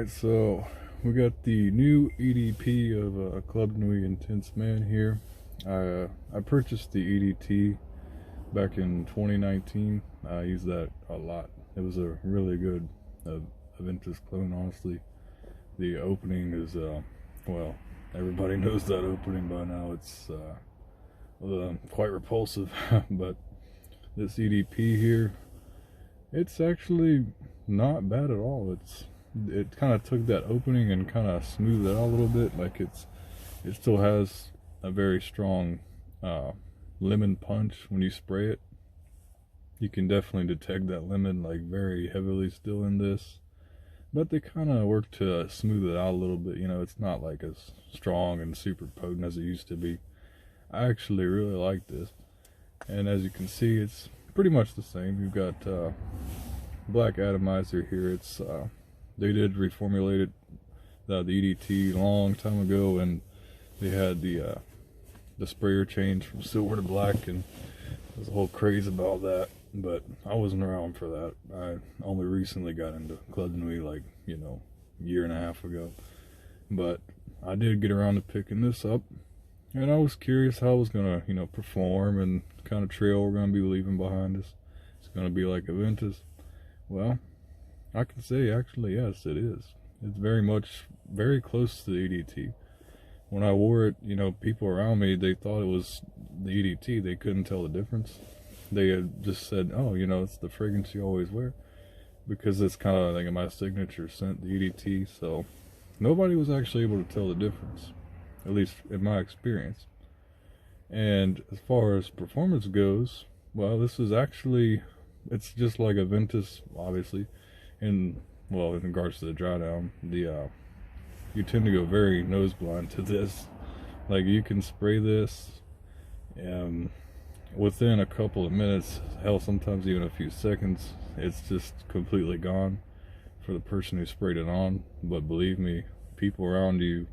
Alright, so we got the new EDP of Club Nui Intense Man here. I purchased the EDT back in 2019. I used that a lot. It was a really good Aventus clone, honestly. The opening is, well, everybody knows that opening by now. It's quite repulsive, but this EDP here, it's actually not bad at all. It kind of took that opening and kind of smoothed it out a little bit. Like it still has a very strong lemon punch when you spray it. You can definitely detect that lemon like very heavily still in this, but they kind of work to smooth it out a little bit. You know, it's not like as strong and super potent as it used to be. I actually really like this, and as you can see, it's pretty much the same. You've got black atomizer here. It's they did reformulate it, the EDT, a long time ago, and they had the sprayer change from silver to black, and there's a whole craze about that. But I wasn't around for that. I only recently got into Club Nui, like, you know, a year and a half ago. But I did get around to picking this up, and I was curious how it was gonna, you know, perform and kind of trail we're gonna be leaving behind us. It's gonna be like Aventus. Well, I can say actually yes, it is. It's very close to the EDT. When I wore it, you know, people around me, they thought it was the EDT. They couldn't tell the difference. They had just said, oh, you know, it's the fragrance you always wear, because it's kind of like my signature scent, the EDT. So nobody was actually able to tell the difference, at least in my experience. And as far as performance goes, well, this is actually, it's just like Aventus, obviously. And well, in regards to the dry down, you tend to go very nose blind to this. Like, you can spray this within a couple of minutes, hell, sometimes even a few seconds, it's just completely gone for the person who sprayed it on. But believe me, people around you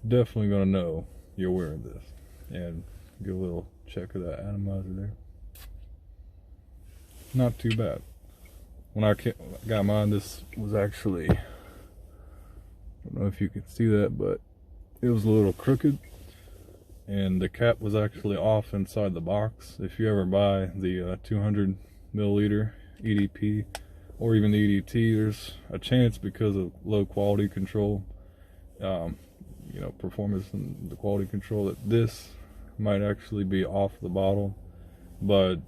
definitely gonna know you're wearing this. And get a little check of that atomizer there. Not too bad. When I got mine, this was actually, I don't know if you can see that, but it was a little crooked, and the cap was actually off inside the box. If you ever buy the 200 milliliter EDP or even the EDT, there's a chance, because of low quality control, you know, performance and the quality control, that this might actually be off the bottle. But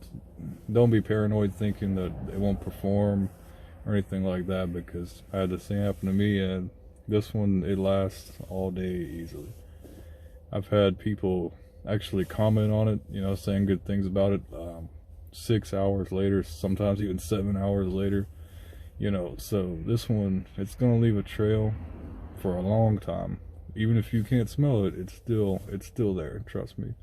don't be paranoid thinking that it won't perform or anything like that, because I had the same happen to me, and this one, it lasts all day easily. I've had people actually comment on it, you know, saying good things about it 6 hours later, sometimes even 7 hours later, you know. So this one, it's gonna leave a trail for a long time. Even if you can't smell it, it's still there, trust me.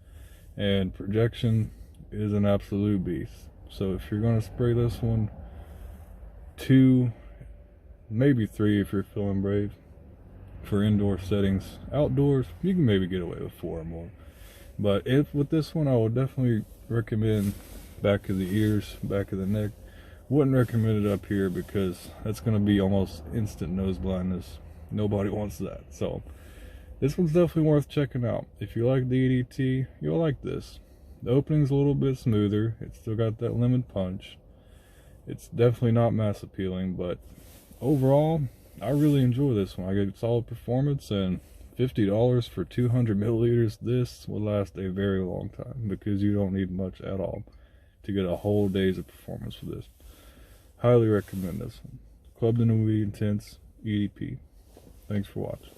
And projection is an absolute beast. So if you're going to spray this one, 2, maybe 3 if you're feeling brave for indoor settings. Outdoors, you can maybe get away with 4 or more. But with this one, I would definitely recommend back of the ears, back of the neck. Wouldn't recommend it up here, because that's going to be almost instant nose blindness. Nobody wants that. So this one's definitely worth checking out. If you like the EDT, you'll like this. The opening's a little bit smoother. It's still got that lemon punch. It's definitely not mass appealing, but overall, I really enjoy this one. I get solid performance, and $50 for 200 milliliters. This will last a very long time, because you don't need much at all to get a whole day's of performance with this. Highly recommend this one. Club Nui Intense EDP. Thanks for watching.